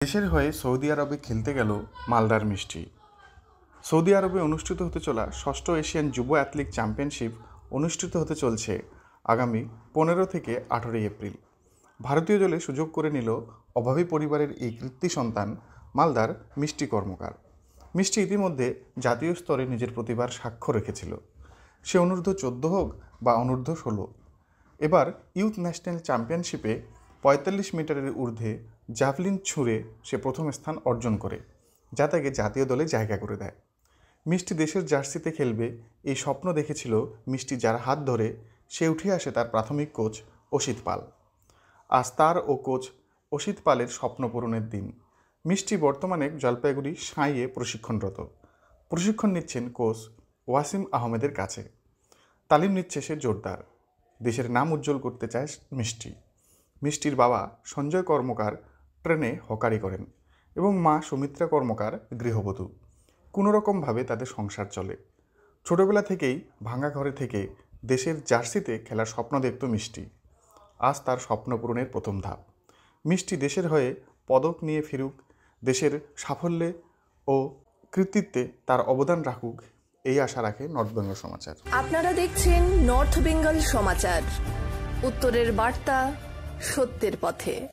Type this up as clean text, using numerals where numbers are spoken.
দেশের হয়ে সৌদি আরবে খেলতে গেল মালদার মিষ্টি। সৌদি আরবে অনুষ্ঠিত হতে চলা ষষ্ঠ এশিয়ান যুব অ্যাথলিক চ্যাম্পিয়নশিপ অনুষ্ঠিত হতে চলছে আগামী 15 থেকে 18 এপ্রিল। ভারতীয় দলে সুযোগ করে নিল অভাবী পরিবারের এই কৃতী সন্তান মালদার মিষ্টি কর্মকার। মিষ্টি ইতিমধ্যে জাতীয় স্তরে নিজের প্রতিভার সাক্ষ্য রেখেছিল। সে অনূর্ধ্ব 14 হোক বা অনূর্ধ্ব 16, এবার ইউথ ন্যাশনাল চ্যাম্পিয়নশিপে 45 মিটারের ঊর্ধ্বে জ্যাভলিন ছুঁড়ে সে প্রথম স্থান অর্জন করে, যা তাকে জাতীয় দলে জায়গা করে দেয়। মিষ্টি দেশের জার্সিতে খেলবে এই স্বপ্ন দেখেছিল মিষ্টি, যার হাত ধরে সে উঠে আসে তার প্রাথমিক কোচ অসিত পাল। আজ তার ও কোচ অসিত পালের স্বপ্ন পূরণের দিন। মিষ্টি বর্তমানে জলপাইগুড়ি সাঁইয়ে প্রশিক্ষণরত। প্রশিক্ষণ নিচ্ছেন কোচ ওয়াসিম আহমেদের কাছে। তালিম নিচ্ছে সে জোরদার। দেশের নাম উজ্জ্বল করতে চায় মিষ্টি। মিষ্টির বাবা সঞ্জয় কর্মকার ট্রেনে হকারি করেন এবং মা সুমিত্রা কর্মকার গৃহবধূ। কোনোরকমভাবে তাদের সংসার চলে। ছোটবেলা থেকেই ভাঙা ঘরে থেকে দেশের জার্সিতে খেলার স্বপ্ন দেখত মিষ্টি। আজ তার স্বপ্ন পূরণের প্রথম ধাপ। মিষ্টি দেশের হয়ে পদক নিয়ে ফিরুক, দেশের সাফল্যে ও কৃতিত্বে তার অবদান রাখুক, এই আশা রাখে নর্থ বেঙ্গল সমাচার। আপনারা দেখছেন নর্থ বেঙ্গল সমাচার, উত্তরের বার্তা, সত্যের পথে।